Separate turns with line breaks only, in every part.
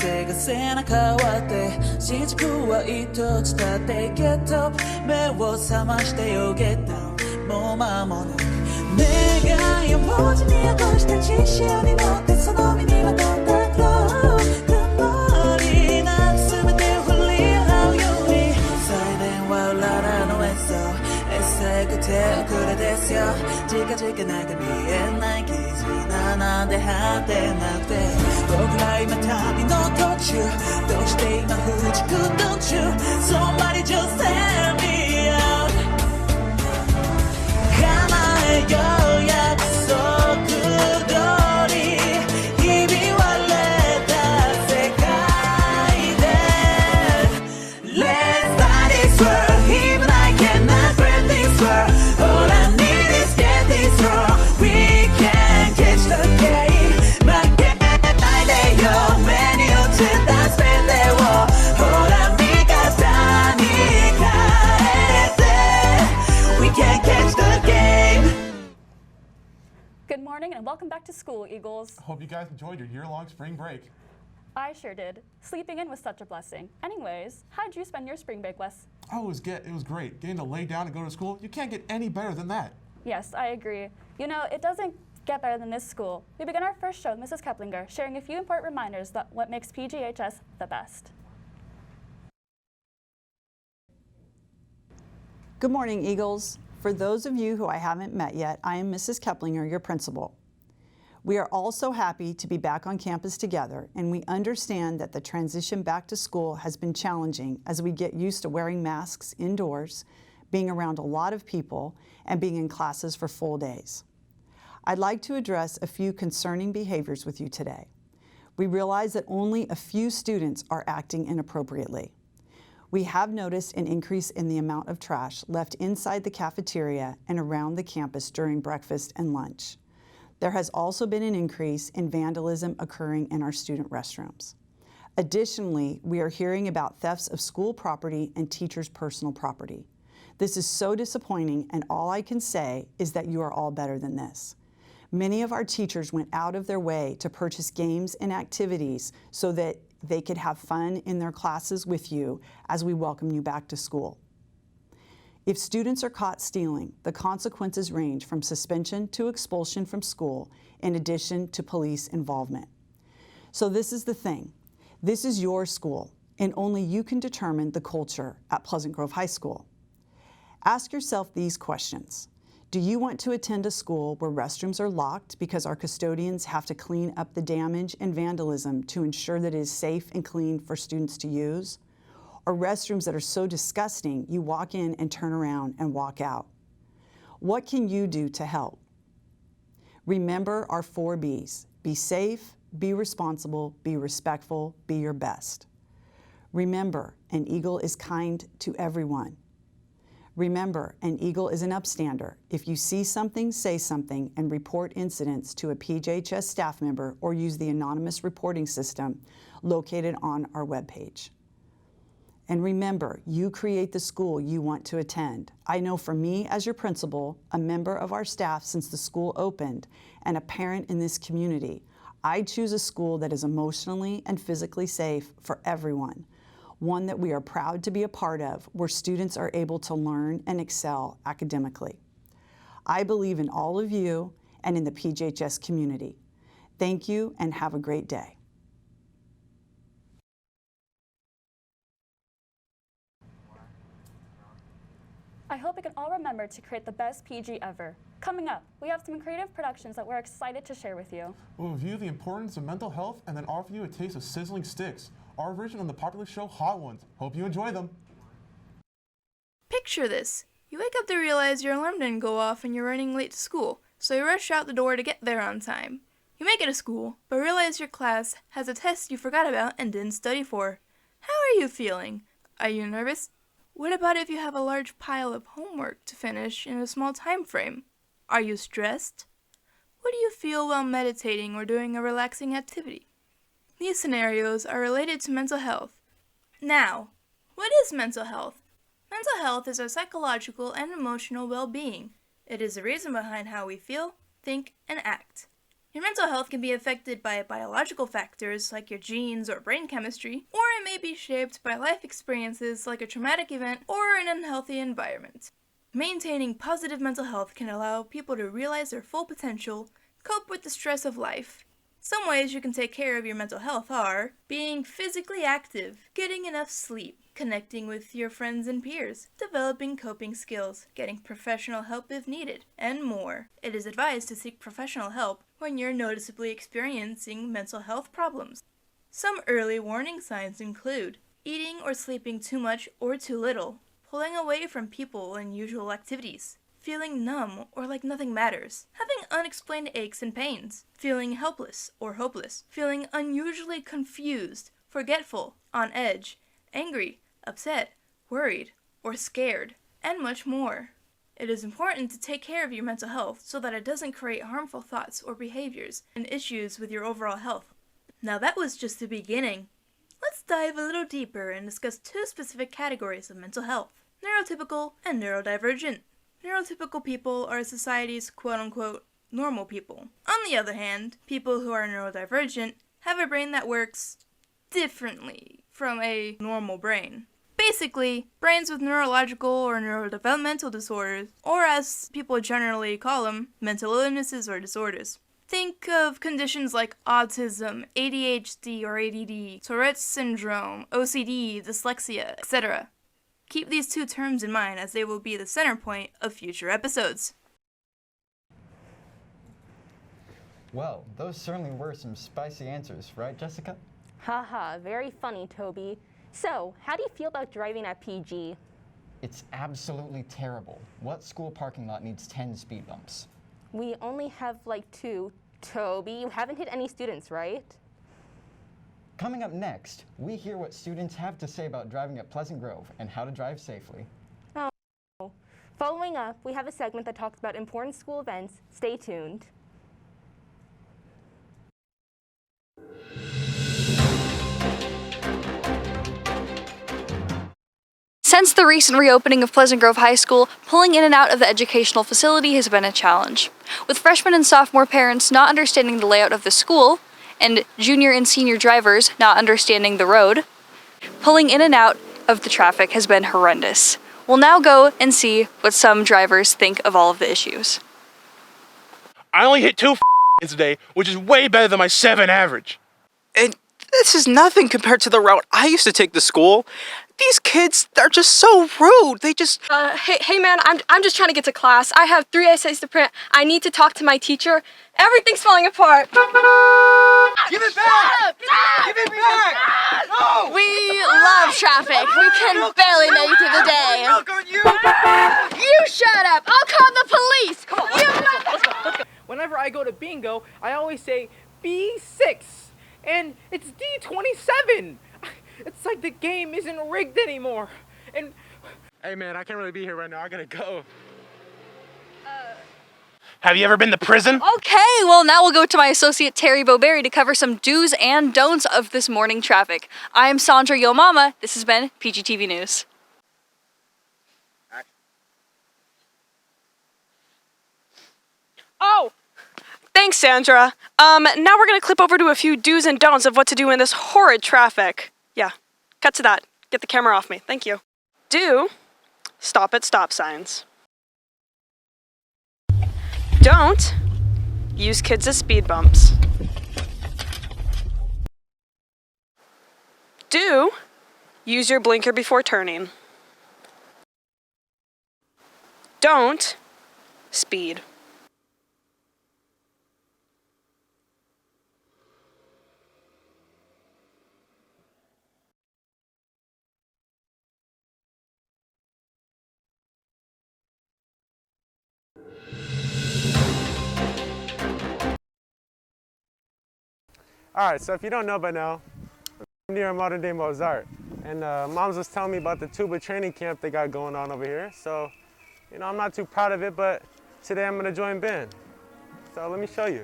風が背中を割って新宿は一つ立ってゲット目を覚ましてよゲットもう間もなく願いを文字に起こした知識に乗ってその身にまとった黒曇りな全てを振り払うように最電話うららの演奏エッセイく手遅れですよ近々なんか見えない絆なんて果てなくて僕ら今旅の途中どうして今不時空途中 Somebody just tell me out 叶えよう約束通りひび割れた世界で Let's start this world Even I cannot break this world All I need is get this wrong We can catch the game 負けないでよ目に落ちた全てをほら味方に変えて We can catch the game
Good morning and welcome back to school, Eagles.
Hope you guys enjoyed your year-long spring break.
I sure did. Sleeping in was such a blessing. Anyways, how did you spend your spring break, Wes?
Oh, it was great. Getting to lay down and go to school, you can't get any better than that.
Yes, I agree. You know, it doesn't get better than this school. We begin our first show with Mrs. Keplinger, sharing a few important reminders that what makes PGHS the best.
Good morning, Eagles. For those of you who I haven't met yet, I am Mrs. Keplinger, your principal. We are all so happy to be back on campus together, and we understand that the transition back to school has been challenging as we get used to wearing masks indoors, being around a lot of people, and being in classes for full days. I'd like to address a few concerning behaviors with you today. We realize that only a few students are acting inappropriately. We have noticed an increase in the amount of trash left inside the cafeteria and around the campus during breakfast and lunch. There has also been an increase in vandalism occurring in our student restrooms. Additionally, we are hearing about thefts of school property and teachers' personal property. This is so disappointing, and all I can say is that you are all better than this. Many of our teachers went out of their way to purchase games and activities so that they could have fun in their classes with you as we welcome you back to school. If students are caught stealing, the consequences range from suspension to expulsion from school, in addition to police involvement. So this is the thing. This is your school, and only you can determine the culture at Pleasant Grove High School. Ask yourself these questions. Do you want to attend a school where restrooms are locked because our custodians have to clean up the damage and vandalism to ensure that it is safe and clean for students to use? Or restrooms that are so disgusting you walk in and turn around and walk out? What can you do to help? Remember our 4 B's. Be safe, be responsible, be respectful, be your best. Remember, an eagle is kind to everyone. Remember, an eagle is an upstander. If you see something, say something, and report incidents to a PGHS staff member or use the anonymous reporting system located on our webpage. And remember, you create the school you want to attend. I know for me as your principal, a member of our staff since the school opened, and a parent in this community, I choose a school that is emotionally and physically safe for everyone. One that we are proud to be a part of, where students are able to learn and excel academically. I believe in all of you and in the PGHS community. Thank you and have a great day.
I hope we can all remember to create the best PG ever. Coming up, we have some creative productions that we're excited to share with you.
We'll review the importance of mental health and then offer you a taste of sizzling sticks, our version of the popular show Hot Ones. Hope you enjoy them.
Picture this. You wake up to realize your alarm didn't go off and you're running late to school, so you rush out the door to get there on time. You make it to school, but realize your class has a test you forgot about and didn't study for. How are you feeling? Are you nervous? What about if you have a large pile of homework to finish in a small time frame? Are you stressed? What do you feel while meditating or doing a relaxing activity? These scenarios are related to mental health. Now, what is mental health? Mental health is our psychological and emotional well-being. It is the reason behind how we feel, think, and act. Your mental health can be affected by biological factors like your genes or brain chemistry, or it may be shaped by life experiences like a traumatic event or an unhealthy environment. Maintaining positive mental health can allow people to realize their full potential, cope with the stress of life. Some ways you can take care of your mental health are being physically active, getting enough sleep, connecting with your friends and peers, developing coping skills, getting professional help if needed, and more. It is advised to seek professional help when you're noticeably experiencing mental health problems. Some early warning signs include eating or sleeping too much or too little, pulling away from people and usual activities, feeling numb or like nothing matters, having unexplained aches and pains, feeling helpless or hopeless, feeling unusually confused, forgetful, on edge, angry, upset, worried, or scared, and much more. It is important to take care of your mental health so that it doesn't create harmful thoughts or behaviors and issues with your overall health. Now that was just the beginning. Let's dive a little deeper and discuss two specific categories of mental health: neurotypical and neurodivergent. Neurotypical people are society's quote-unquote normal people. On the other hand, people who are neurodivergent have a brain that works differently from a normal brain. Basically, brains with neurological or neurodevelopmental disorders, or as people generally call them, mental illnesses or disorders. Think of conditions like autism, ADHD or ADD, Tourette's syndrome, OCD, dyslexia, etc. Keep these two terms in mind as they will be the center point of future episodes.
Well, those certainly were some spicy answers, right, Jessica?
Haha, very funny, Toby. So, how do you feel about driving at PG?
It's absolutely terrible. What school parking lot needs 10 speed bumps?
We only have like 2. Toby, you haven't hit any students, right?
Coming up next, we hear what students have to say about driving at Pleasant Grove and how to drive safely.
Oh. Following up, we have a segment that talks about important school events. Stay tuned.
Since the recent reopening of Pleasant Grove High School, pulling in and out of the educational facility has been a challenge. With freshman and sophomore parents not understanding the layout of the school, and junior and senior drivers not understanding the road, pulling in and out of the traffic has been horrendous. We'll now go and see what some drivers think of all of the issues.
I only hit 2 today, which is way better than my 7 average.
And this is nothing compared to the route I used to take to school. These kids, they're just so rude. They just...
Hey man, I'm just trying to get to class. I have 3 essays to print. I need to talk to my teacher. Everything's falling apart.
Give it back! Give it back! No!
We love traffic. We can barely make it through the day. You shut up! I'll call the police! Come on, let's go.
Whenever I go to bingo, I always say B6, and it's D27. It's like the game isn't rigged anymore. And
Hey man, I can't really be here right now. I gotta go.
Have you ever been to prison?
Okay, well now we'll go to my associate Terry Boberry to cover some do's and don'ts of this morning traffic. I'm Sandra Yo Mama. This has been PGTV News.
Oh! Thanks, Sandra. Now we're gonna clip over to a few do's and don'ts of what to do in this horrid traffic. Yeah, cut to that. Get the camera off me. Thank you. Do, stop at stop signs. Don't, use kids as speed bumps. Do, use your blinker before turning. Don't, speed.
Alright, so if you don't know by now, I'm near modern day Mozart. And Moms was telling me about the tuba training camp they got going on over here. So, you know, I'm not too proud of it, but today I'm gonna join band. So let me show you.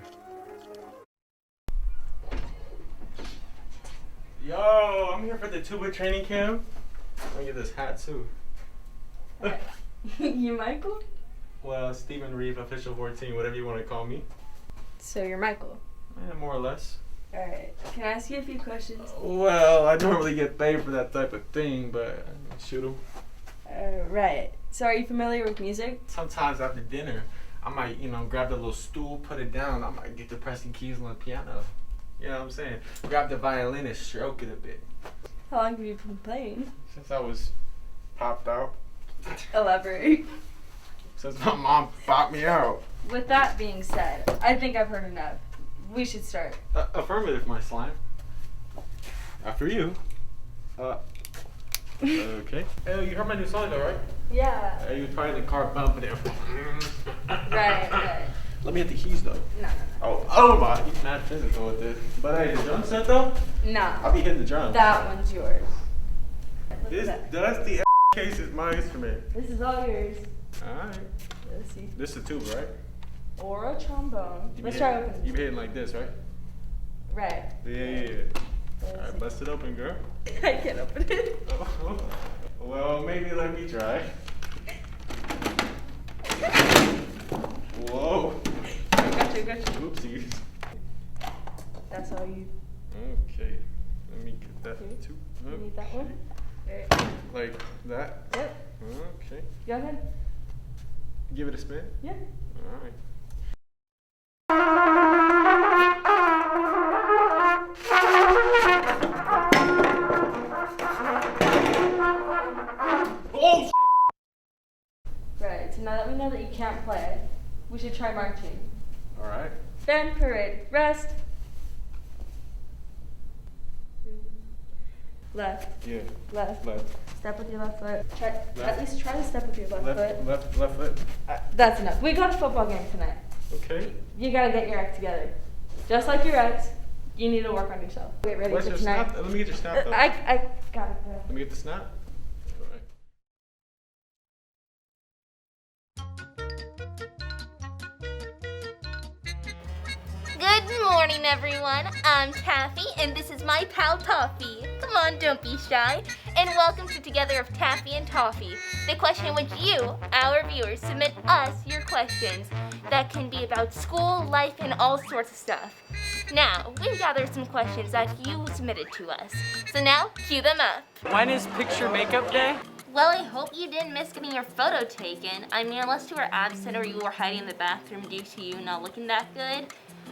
Yo, I'm here for the tuba training camp. Let me get this hat too.
You Michael?
Well, Stephen Reeve, official 14, whatever you want to call me.
So you're Michael.
More or less.
Alright, can I ask you a few questions?
Well, I normally get paid for that type of thing, but shoot 'em.
Right. So are you familiar with music?
Sometimes after dinner, I might, grab the little stool, put it down. I might get the pressing keys on the piano. You know what I'm saying? Grab the violin and stroke it a bit.
How long have you been playing?
Since I was popped out.
Elaborate.
Since my mom popped me out.
With that being said, I think I've heard enough. We should start.
Affirmative, my slime. After you. Okay. Hey, you heard my new song though, right?
Yeah.
You probably in the car bumping it.
Right.
Let me hit the keys though.
No.
Oh my, he's mad physical with this. But hey, the drum set though?
Nah.
I'll be hitting the drums.
That one's yours.
That's the case is my instrument.
This is all yours.
Alright.
Let's see.
This is a tuba, right?
Or a trombone. Let's try opening.
You be hitting like this, right?
Right.
Yeah. Alright, bust it open, girl.
I can't open it.
Well, maybe let me try. Whoa.
Gotcha.
Oopsies.
That's all you.
Okay. Let me get that too.
You need that one?
Like that?
Yep.
Okay.
Go ahead.
Give it a spin?
Yeah.
Alright. Oh,
Right, so now that we know that you can't play, we should try marching.
Alright.
Band parade. Rest. Left.
Yeah.
Left.
Left.
Step with your left foot. Try,
Left.
At least try to step with your left foot.
Left foot.
That's enough. We got a football game tonight.
Okay.
You gotta get your act together. Just like your ex, you need to work on yourself. Get ready
Where's
for
your
tonight.
snap? Let me get your snap though.
I got it.
Let me get the snap. Alright.
Good morning, everyone. I'm Taffy, and this is my pal Toffee. Come on, don't be shy. And welcome to Together of Taffy and Toffee, the question in which you, our viewers, submit us your questions that can be about school, life, and all sorts of stuff. Now, we've gathered some questions that you submitted to us. So now, cue them up.
When is picture makeup day?
Well, I hope you didn't miss getting your photo taken. I mean, unless you were absent or you were hiding in the bathroom due to you not looking that good.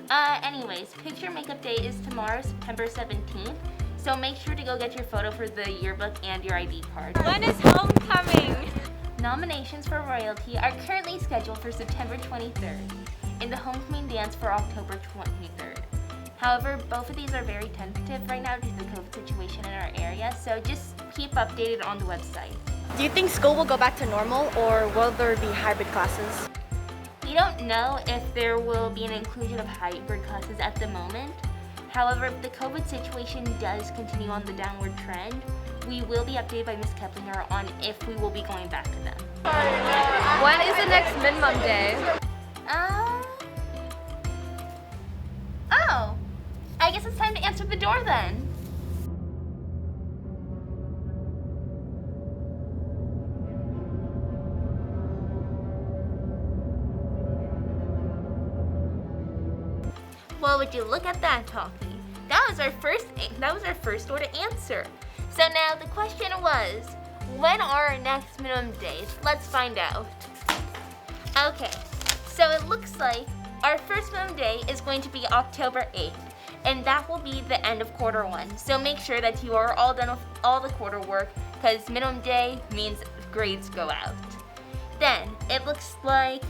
Anyways, picture makeup day is tomorrow, September 17th. So make sure to go get your photo for the yearbook and your ID card.
When is homecoming?
Nominations for royalty are currently scheduled for September 23rd and the homecoming dance for October 23rd. However, both of these are very tentative right now due to the COVID situation in our area, so just keep updated on the website.
Do you think school will go back to normal, or will there be hybrid classes?
We don't know if there will be an inclusion of hybrid classes at the moment. However, if the COVID situation does continue on the downward trend, we will be updated by Ms. Keplinger on if we will be going back to them.
When is the next minimum day?
Oh, I guess it's time to answer the door then. Well, would you look at that, Toffee? That was our first door to answer. So now the question was, when are our next minimum days? Let's find out. Okay, so it looks like our first minimum day is going to be October 8th, and that will be the end of quarter one. So make sure that you are all done with all the quarter work, because minimum day means grades go out. Then it looks like,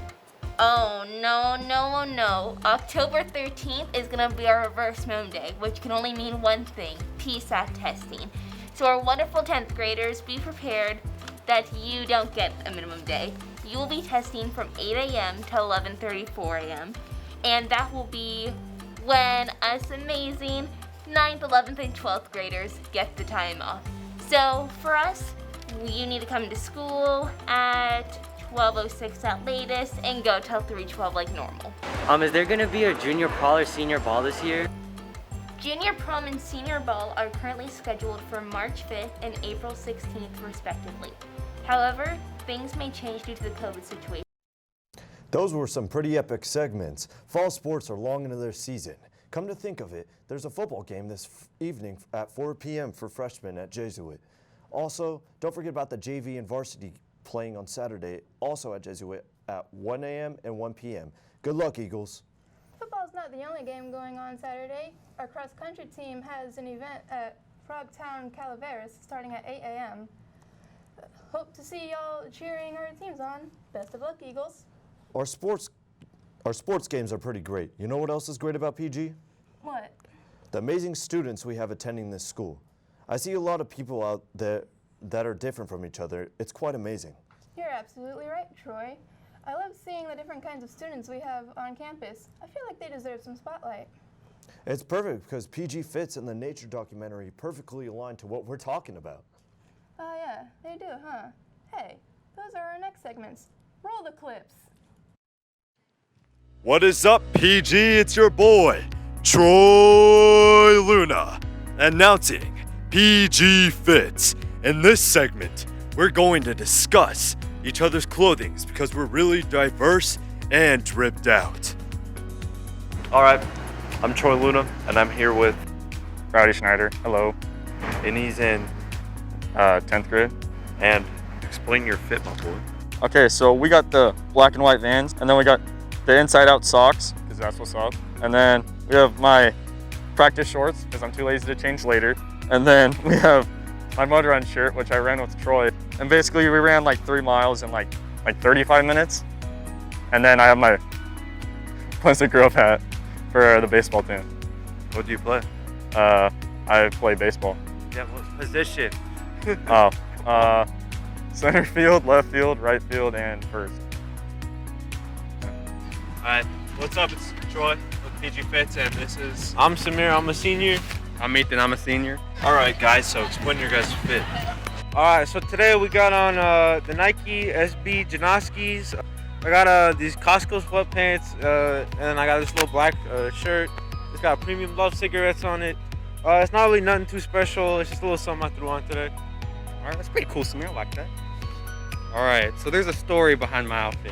oh no, October 13th is gonna be our reverse minimum day, which can only mean one thing, PSAT testing. So our wonderful 10th graders, be prepared that you don't get a minimum day. You will be testing from 8 a.m. to 11:34 a.m. And that will be when us amazing 9th, 11th, and 12th graders get the time off. So for us, you need to come to school at 12:06 at latest and go till 3:12 like normal.
Is there gonna be a junior prom or senior ball this year?
Junior prom and senior ball are currently scheduled for March 5th and April 16th respectively. However, things may change due to the COVID situation.
Those were some pretty epic segments. Fall sports are long into their season. Come to think of it, there's a football game this evening at 4 p.m. for freshmen at Jesuit. Also, don't forget about the JV and varsity playing on Saturday, also at Jesuit at 1 a.m. and 1 p.m. Good luck, Eagles.
Football's not the only game going on Saturday. Our cross-country team has an event at Frogtown, Calaveras starting at 8 a.m. Hope to see y'all cheering our teams on. Best of luck, Eagles.
Our sports games are pretty great. You know what else is great about PG?
What?
The amazing students we have attending this school. I see a lot of people out there that are different from each other. It's quite amazing.
You're absolutely right, Troy. I love seeing the different kinds of students we have on campus. I feel like they deserve some spotlight.
It's perfect because PG fits in the nature documentary perfectly aligned to what we're talking about.
Oh yeah, they do, huh? Hey, those are our next segments. Roll the clips.
What is up, PG? It's your boy, Troy Luna, announcing PG Fits. In this segment, we're going to discuss each other's clothing because we're really diverse and dripped out.
Alright, I'm Troy Luna, and I'm here with Rowdy Schneider. Hello. And he's in 10th grade. And explain your fit, my boy.
Okay, so we got the black and white Vans, and then we got the inside out socks, because that's what's up. And then we have my practice shorts, because I'm too lazy to change later. And then we have my mud run shirt, which I ran with Troy. And basically we ran like 3 miles in like 35 minutes. And then I have my Pleasant Grove hat for the baseball team.
What do you play?
I play baseball.
Yeah, what position?
Center field, left field, right field, and first.
Alright, what's up? It's Troy with PG Fits, and this is...
I'm Samir, I'm a senior.
I'm Ethan, I'm a senior.
Alright guys, so explain your guys' fit.
Alright, so today we got on the Nike SB Janoskis. I got these Costco sweatpants, and I got this little black shirt. It's got Premium Love cigarettes on it. It's not really nothing too special, it's just a little something I threw on today.
Alright, that's pretty cool, Samir, I like that. Alright, so there's a story behind my outfit.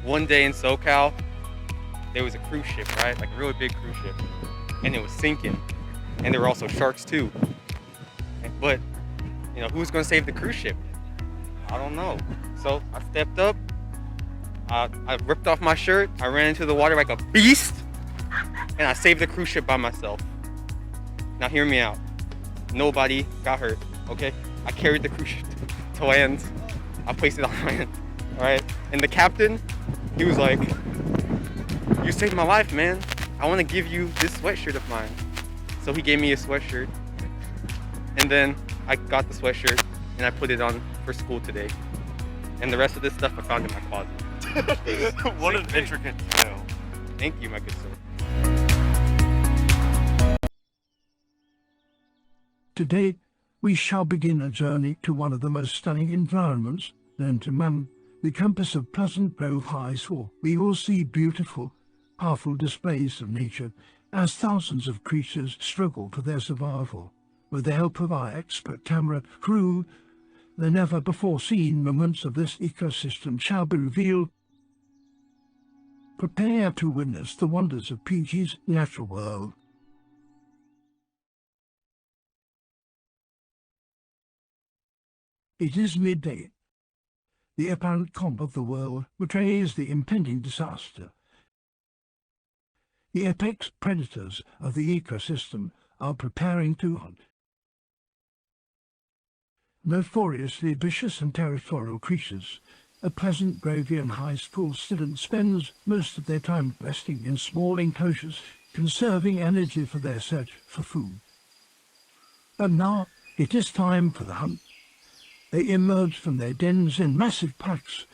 One day in SoCal, there was a cruise ship, right? Like a really big cruise ship. And it was sinking. And there were also sharks too. But, you know, who's gonna save the cruise ship? I don't know. So I stepped up, I ripped off my shirt, I ran into the water like a beast, and I saved the cruise ship by myself. Now hear me out. Nobody got hurt, okay? I carried the cruise ship to land. I placed it on land, all right? And the captain, he was like, "You saved my life, man. I want to give you this sweatshirt of mine." So he gave me a sweatshirt. And then I got the sweatshirt and I put it on for school today. And the rest of this stuff I found in my closet.
What an intricate detail.
Thank you, my good sir.
Today, we shall begin a journey to one of the most stunning environments known to man, the campus of Pleasant Grove High School. We will see beautiful, powerful displays of nature as thousands of creatures struggle for their survival. With the help of our expert camera crew, the never-before-seen moments of this ecosystem shall be revealed. Prepare to witness the wonders of PG's natural world. It is midday. The apparent calm of the world betrays the impending disaster. The apex predators of the ecosystem are preparing to hunt. Notoriously vicious and territorial creatures, a Pleasant Grovian High School student spends most of their time resting in small enclosures, conserving energy for their search for food. And now it is time for the hunt. They emerge from their dens in massive packs,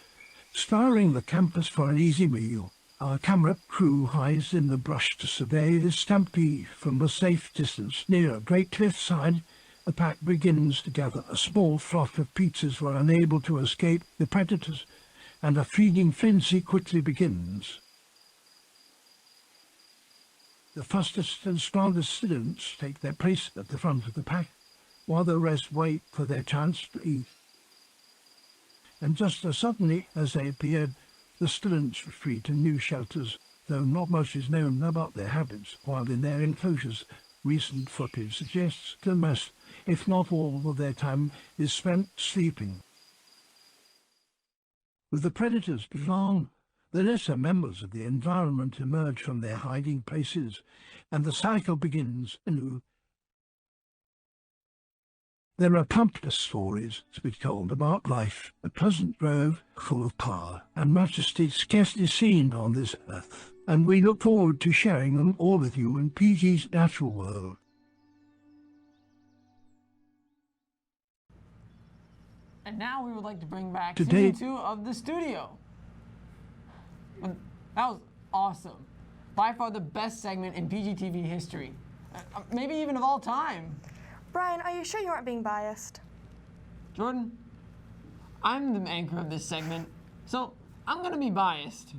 scouring the campus for an easy meal. Our camera crew hides in the brush to survey the stampede from a safe distance. Near a great cliffside, the pack begins to gather. A small flock of pizzas were unable to escape the predators, and a feeding frenzy quickly begins. The fastest and strongest students take their place at the front of the pack, while the rest wait for their chance to eat. And just as suddenly as they appeared, the students retreat to new shelters. though not much is known about their habits while in their enclosures. Recent footage suggests that most, if not all, of their time is spent sleeping. With the predators gone, the lesser members of the environment emerge from their hiding places, and the cycle begins anew. There are countless stories to be told about life, a pleasant grove full of power and majesty scarcely seen on this earth, and we look forward to sharing them all with you in PG's natural world.
And now we would like to bring back
Today-
season 2 of The Studio. And that was awesome. By far the best segment in PGTV history. Maybe even of all time.
Brian, are you sure you aren't being biased?
Jordan, I'm the anchor of this segment, so I'm gonna be biased.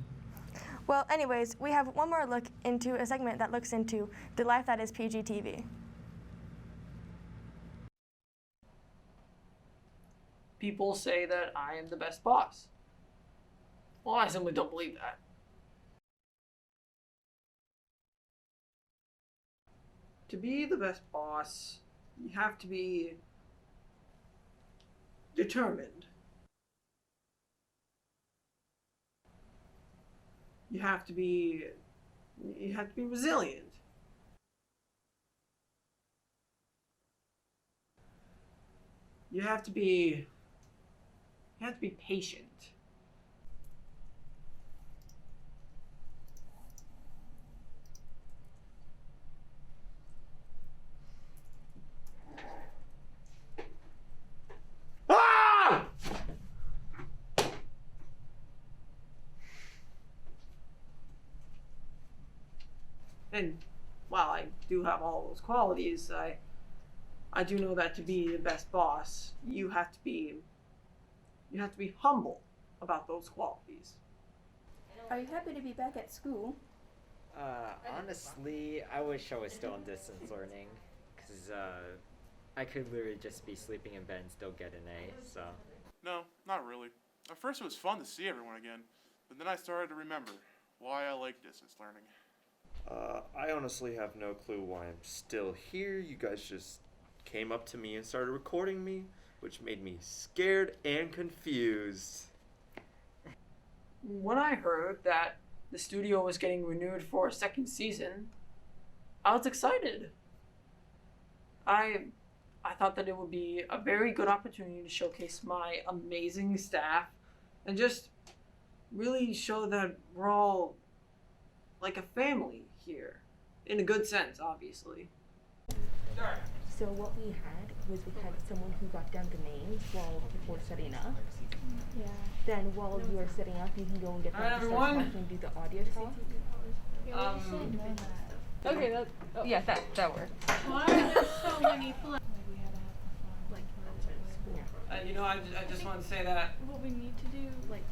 Well, anyways, we have one more look into a segment that looks into the life that is PGTV.
People say that I am the best boss. Well, I simply don't believe that. To be the best boss, you have to be determined. You have to be resilient. You have to be patient. Ah! And while I do have all those qualities, I do know that to be the best boss, you have to be humble about those qualities.
Are you happy to be back at school?
Honestly, I wish I was still on distance learning, because I could literally just be sleeping in bed and still get an A, so.
No, not really. At first it was fun to see everyone again, but then I started to remember why I like distance learning.
I honestly have no clue why I'm still here. You guys just came up to me and started recording me, which made me scared and confused.
When I heard that the studio was getting renewed for a second season, I was excited. I thought that it would be a very good opportunity to showcase my amazing staff and just really show that we're all like a family here. In a good sense, obviously.
So what we had was we had someone who got down the names before setting up.
Yeah.
Then while you are setting up, you can go and get
Alright,
them to
everyone.
start talking and do the audio talk.
Okay,
that worked.
Why are there so many
I just want to say that
what we need to do, like,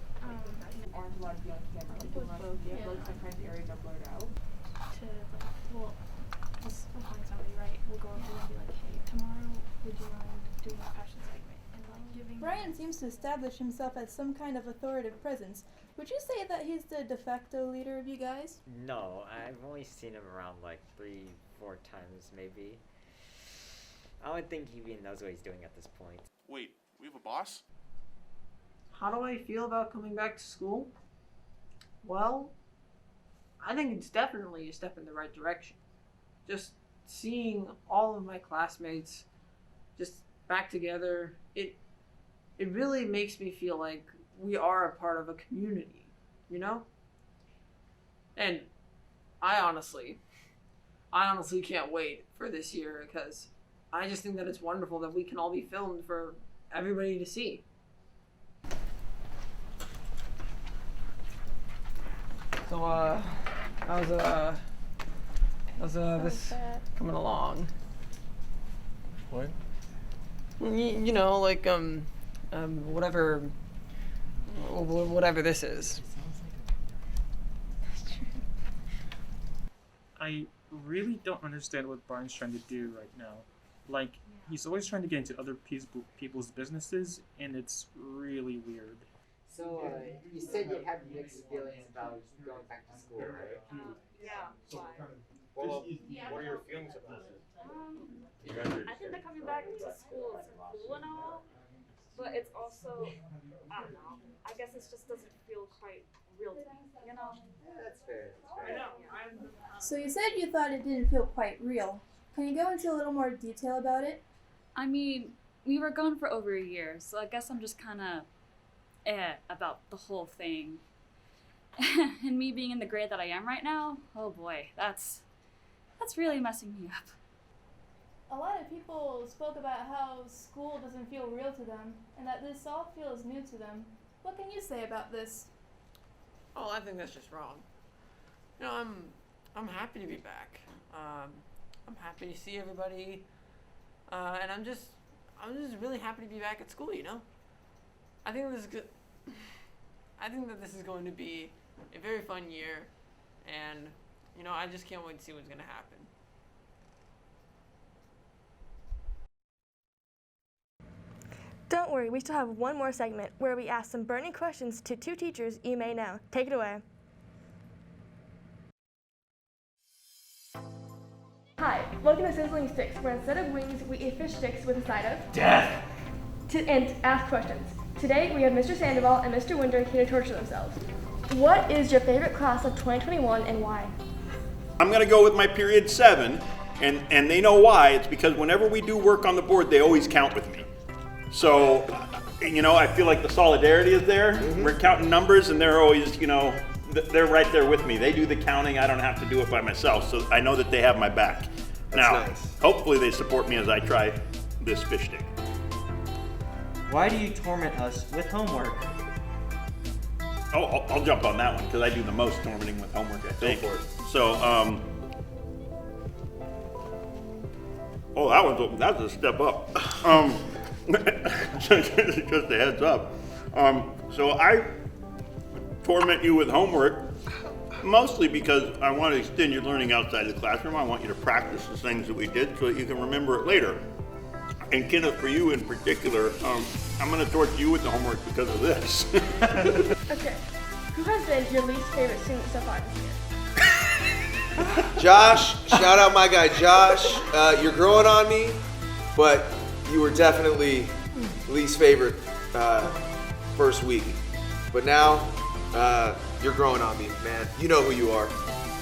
Aren't allowed to be on camera. Like, you want to like sometimes areas are blurred out.
to, like, well, this will find somebody, right? We'll go over and be like, hey, tomorrow, would you mind doing a passion segment? And like giving
Brian seems to establish himself as some kind of authoritative presence. Would you say that he's the de facto leader of you guys?
No, I've only seen him around like 3-4 times maybe. I don't think he even knows what he's doing at this point.
Wait, we have a boss?
how do I feel about coming back to school? Well, I think it's definitely a step in the right direction. Just seeing all of my classmates just back together, it really makes me feel like we are a part of a community, you know? And I honestly can't wait for this year because I just think that it's wonderful that we can all be filmed for everybody to see. So, how's this coming along?
What?
You know, like, whatever this is.
I really don't understand what Brian's trying to do right now. Like, he's always trying to get into other people's businesses, and it's really weird.
So, you said you had mixed feelings about going back to school, right?
Yeah, why?
Well, what are your feelings about it?
I think that coming back to school is cool and all, but it's also, I don't know, I guess it just doesn't feel quite real to me, you know?
Yeah, that's fair.
So you said you thought it didn't feel quite real. Can you go into a little more detail about it?
I mean, we were gone for over a year, so I guess I'm just kind of about the whole thing. And me being in the grade that I am right now, oh boy, that's really messing me up.
A lot of people spoke about how school doesn't feel real to them, and that this all feels new to them. What can you say about this?
Oh, I think that's just wrong. You know, I'm happy to be back. I'm happy to see everybody, and I'm just really happy to be back at school. You know, I think this is good. I think that this is going to be a very fun year, and you know, I just can't wait to see what's going to happen.
Don't worry, we still have one more segment where we ask some burning questions to 2 teachers you may know. Take it away. Hi, welcome to Sizzling Sticks, where instead of wings, we eat fish sticks with a side of
death.
And ask questions. Today, we have Mr. Sandoval and Mr. Winder here to torture themselves. What is your favorite class of 2021 and why?
I'm going to go with my period 7, and they know why. It's because whenever we do work on the board, they always count with me. So, you know, I feel like the solidarity is there. We're counting numbers, and they're always, you know, they're right there with me. They do the counting. I don't have to do it by myself, so I know that they have my back. Now, hopefully they support me as I try this fish stick.
Why do you torment us with homework?
Oh, I'll jump on that one because I do the most tormenting with homework, I think.
Go for it.
So, that's a step up. Just a heads up. So I torment you with homework mostly because I want to extend your learning outside the classroom. I want you to practice the things that we did so that you can remember it later. And Kenneth, for you in particular, I'm going to torture you with the homework because of this.
Okay, who has been your least favorite student so far this year?
Josh, shout out my guy Josh. You're growing on me, but you were definitely least favorite first week. But now, you're growing on me, man. You know who you are.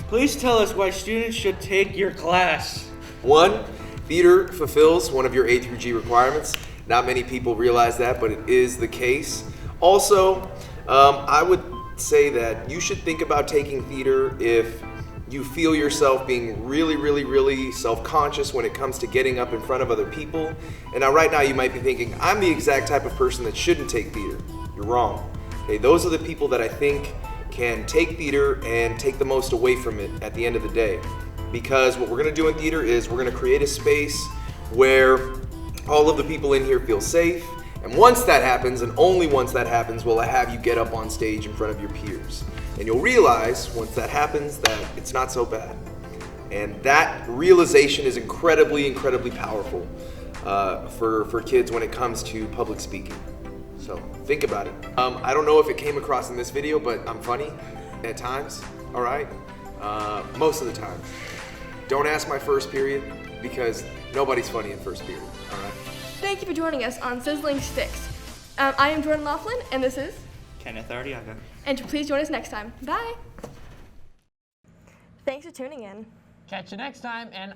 Please tell us why students should take your class.
1, theater fulfills one of your A through G requirements. Not many people realize that, but it is the case. Also, I would say that you should think about taking theater if you feel yourself being really self-conscious when it comes to getting up in front of other people. And now right now you might be thinking, I'm the exact type of person that shouldn't take theater. You're wrong. Okay, those are the people that I think can take theater and take the most away from it at the end of the day. Because what we're gonna do in theater is we're gonna create a space where all of the people in here feel safe. And once that happens, and only once that happens, will I have you get up on stage in front of your peers. And you'll realize, once that happens, that it's not so bad. And that realization is incredibly powerful for kids when it comes to public speaking. So think about it. I don't know if it came across in this video, but I'm funny at times, all right? Most of the time. Don't ask my first period, because nobody's funny in first period, all right?
Thank you for joining us on Sizzling Sticks. I am Jordan Laughlin, and this is
Kenneth Ardiaga.
And please join us next time. Bye. Thanks for tuning in.
Catch you next time, and